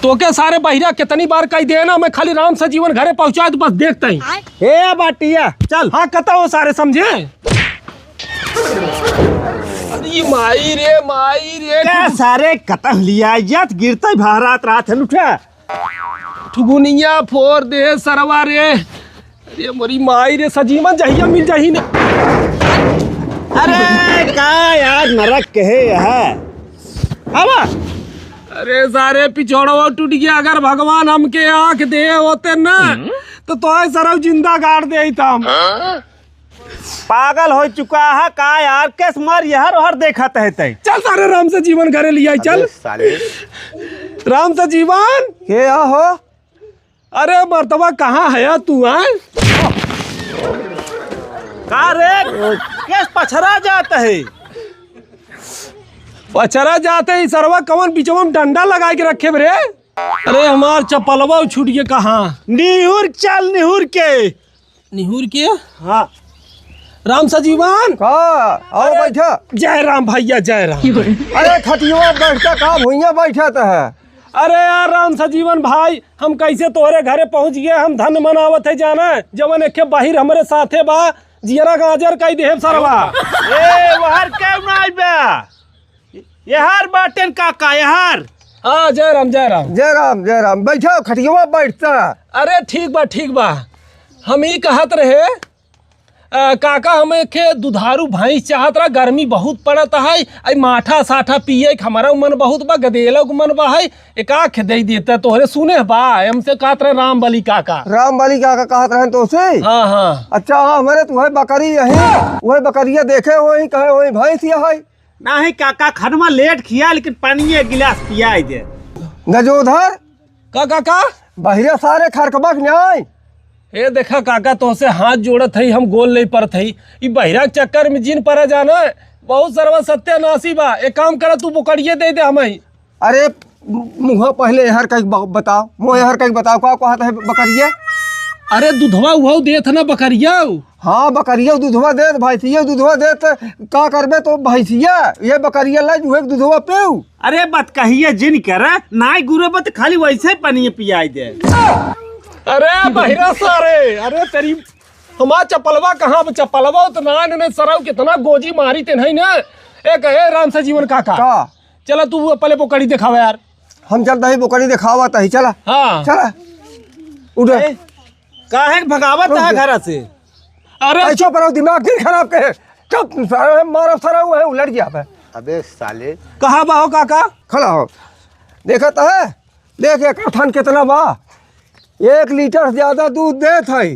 तो के सारे बहिरा कितनी बार कही दे ना, मैं खाली राम सजीवन घरे पहुंचा तो बस देखता ही। हे बाटिया चल। हाँ कता हो सारे समझे। अरे माई रे क्या सारे कतह लिया जत गिरता भारत रात है उठा ठुगुनिया फोर दे सरवा रे। अरे मोरी माई रे सजीवन जहिया मिल जाही ने। अरे का यार नरक कहे है अब। अरे सारे पिछोड़वा टूट गया, अगर भगवान हमके आंख दे होते ना तो सरव जिंदा गाड़ दे हम। पागल हो चुका है का यार, केस मार यहर हर देखत है तै। चल सारे राम से जीवन घरे लिया चल। राम से जीवन के हो। अरे मर्तबा कहाँ है तू है का रे केस पछरा जाता है। पचरा जाते ही सरवा कवन बिचवा में डंडा लगा के रखे बरे। अरे हमार चप्पलवा छूट गया कहाँ। निहुर चल निहुर के। निहुर के हाँ राम सजीवन का आओ बैठा। जय राम भैया जय राम। अरे खटिया बैठा का भुइया बैठा है। अरे यार राम सजीवन भाई हम कैसे तोहरे घरे पहुंच गए, हम धन मनावत है जाना जवन एक बाहिर हमारे साथे बा जियरा गाजर कई देव सरवा। ए वहर क्यों ना आइबा यहार बाटेन काका यहार। हाँ जय राम जय राम जय राम जय राम। बैठो खटिया बैठता। अरे ठीक बा हम ही कहत रहे काका हमें के दुधारू भैंस चाहत रहा, गर्मी बहुत पड़त है, आई माठा साठा पिए हमारा मन बहुत बा, गदेला मन बा है, एक आँख दे देता तोहरे सुने बा हमसे कहत रहे राम बली काका। राम बली काका कहत रहे तो से। हाँ हाँ अच्छा हमारे तुम्हारे बकरी यही वही बकरिया देखे वही कहे वही भैंस ये है ना है काका। खनमा लेट खिया लेकिन पानी एक गिलास पिया दे गजोधर का काका। बहिरे सारे खरकबक न्याय। ए देखा काका तो से हाथ जोड़त है, हम गोल नहीं पड़त है, ये बहिरा के चक्कर में जिन पर जाना बहुत सर्व सत्यानाशी बा। एक काम कर तू बुकड़िए दे दे हमें। अरे मुँह पहले हर कहीं बताओ, मुँह हर कहीं बताओ का कहता है बकरिया। अरे दूधवा उहा देत ना बकरिया। हाँ बकरिया दूधवा देत भैंसिया दूधवा देत का करबे तो भैंसिया ये बकरिया ला जुहे दूधवा पेऊ। अरे बात कहिए जिन कर नाई गुरबत खाली वैसे पानी पियाई दे। अरे बहिरा सारे अरे तेरी हमार चप्पलवा कहाँ चप्पलवा तो ना सराव कितना गोजी मारी ते नहीं ना। एक है राम से जीवन काका का चला तू पहले बोकड़ी दिखावा यार। हम चलता ही बोकड़ी दिखावा ही चला। हाँ चला उठ काहे भगावत है घर से। अरे ऐसा पर दिमाग नहीं खराब के चुप मारो सरा हुआ है उलट गया पे। अबे साले कहाँ बा हो काका खड़ा हो देखा तो है देख एक थान कितना बा 1 लीटर से ज्यादा दूध देत है।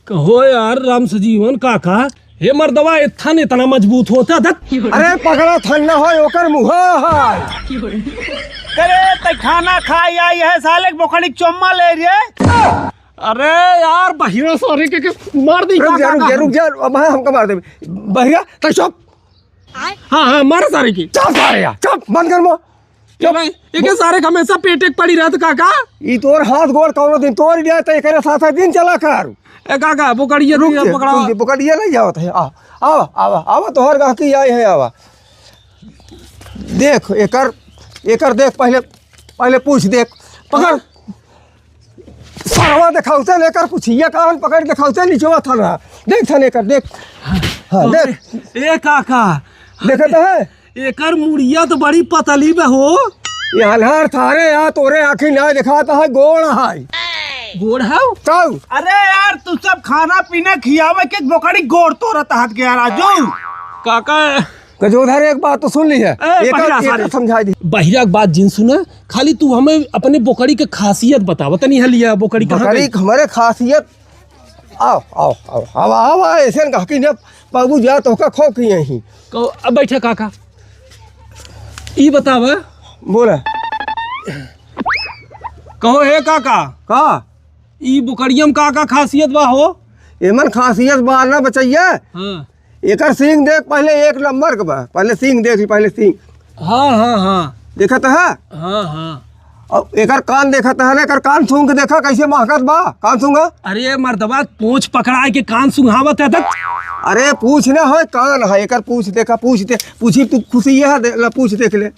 कहो यार राम सजीवन काका हे मर्दवा इथन इतना मजबूत होता था। अरे पकड़ा थान ना हो ओकर मुँह है। करे त खाना खाई आई है साले बोकड़ी चोम्मा ले रे। अरे यार बहिरा सारे के मार दी। रुक जा अब हमको मार दे बहिरा तो चुप। हाँ मार सारे की चुप सारे यार चुप बंद कर मो एक सारे हमेशा पेटे पड़ी रहत काका। ई तोर हाथ गोड़ कौनो दिन तोड़ दिया तो एकरे साथ दिन चला कर। ए काका बोकड़िए रुक पकड़ा बोकड़िए नहीं जावत है। आवा तोहर गाहकी आई है आवा देख एकर देख पहले पूछ देख पकड़ सरवा दिखाउते लेकर पुछिया कान पकड़ दिखाउते नीचवा था देख था एकर देख। हाँ देख ए काका देखत है एकर मुड़िया तो बड़ी पतली में हो। यार थारे यहाँ तोरे आँखी ना दिखाता है गोड़ है गोड़ है। चल अरे यार तू सब खाना पीना खियावे के बोकड़ी गोड़ तो रहता हाथ गया राजू। काका गजोधर एक बात तो सुन ली है एक समझा दी। बहिरा बात जिन सुना खाली तू हमें अपने बोकड़ी के खासियत बता नहीं हलिया बोकड़ी हमारे खासियत आओ आओ आओ आओ आओ ऐसे कहकी ने बाबू जा तो का खो की यहीं अब बैठा काका ई बतावा बोले कहो हे काका का ई बोकड़ियम का खासियत बा हो। एमन खासियत बा ना बचैया। हाँ एकर सींग देख पहले 1 नंबर के बा पहले सींग देख पहले सींग। हाँ हाँ हाँ देखत है। हाँ हाँ और एकर कान देखत है एकर कान सूंघ के देखा कैसे महकत बा कान सूंघा। अरे मर्दबा पूंछ पकड़ा के कान सुंघावत है तक। अरे पूछ ना हो कान है एकर पूछ देखा पूछ दे पूछी तू खुशी है पूछ देख ले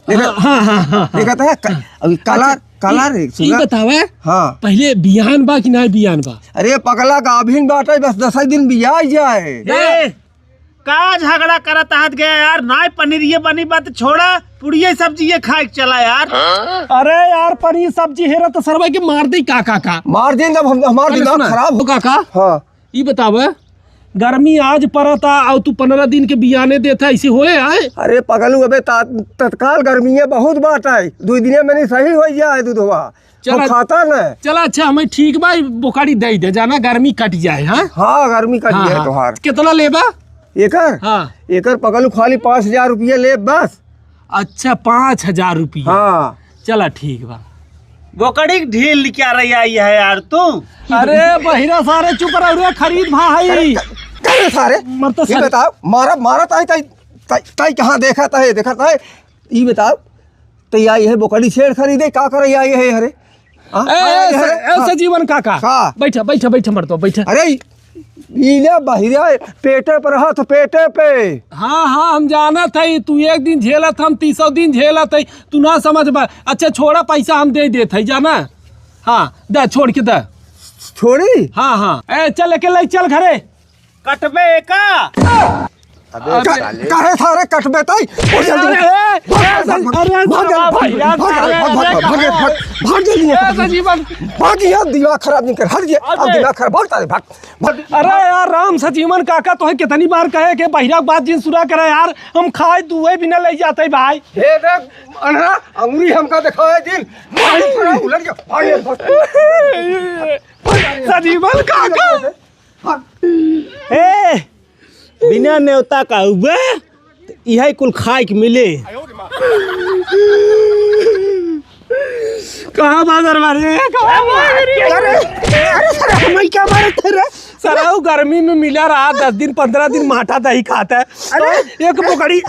देखता है अभी काला रे ई सुना बतावे हाँ पहले बियान बा कि नहीं बियान बा? अरे पगला गाभिन बाटे बस 10 दिन बिया जाए ए, का झगड़ा करत हाथ गया यार, नाय पनीर ये बनी बात छोड़ा, पुड़िया सब्जी ये खाए के चला यार। अरे यार पनीर सब्जी हेरा तो सरवा के मार दे का मार दें जब हमारा दिमाग खराब हो काका। हाँ ई बतावे गर्मी आज पड़ता और तू 15 दिन के बियाने देता ऐसे होए आए? अरे पगलू अबे तत्काल गर्मी है बहुत बात है 2 दिन में नहीं सही हो जाए दूधवा चला- खाता न चला अच्छा हमें ठीक बा बोकाड़ी दे दे जाना गर्मी कट जाए। हाँ हाँ गर्मी का हाँ, दिया हाँ। तोहार कितना लेबा? एकर हाँ एकर पगलू खाली 5,000 रुपये ले बस। अच्छा 5,000 रुपया। हाँ चला ठीक बा। बोकड़ी ढील क्या रही आई है यार तू? अरे बहिरा सारे चुप रहो खरीद भाई। करे सारे मर तो ये सारे- बताओ मारा ताई कहाँ देखा है ये बताओ तो आई है बोकड़ी शेर खरीदे का करे आई है अरे हाँ, आई है, हाँ। सजीवन काका हाँ। बैठा मरतो बैठा। अरे इले बहिरा पेटे पर हाथ पेटे पे हाँ हम जाना था तू एक दिन झेलत हम 300 दिन झेलत है तू ना समझ बा। अच्छा छोड़ा पैसा हम दे देते है जाना। हाँ दे छोड़ के दे। छोड़ी हाँ ए चल के ले चल घरे। कटबे का काहे सारे कटबे ताई भाग यार दिमाग खराब नहीं कर हट गया अब दिमाग खराब भाग अरे यार राम सजीवन काका तो है कितनी बार कहे के बहिरा बात जिन सुना करे यार हम खाए दुए बिना ले जाते भाई। हे देख अनरा अंगुरी हमका दिखाए दिन उलट गया सजीवन काका ए बिना न्योता का हुए यही कुल खाए के मिले। कहाँ बाजार मारे क्या मारे तेरे सराऊ गर्मी में मिला रहा 10 दिन 15 दिन माठा दही खाता है। अरे एक बोकड़ी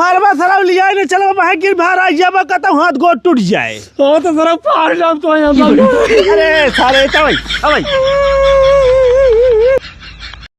मारवा सराव लिया ने चलो भाई गिर बाहर आ जाबा कहता हाथ गोड़ टूट जाए। तो जरा पार जाम तो यहाँ अरे सारे चल भाई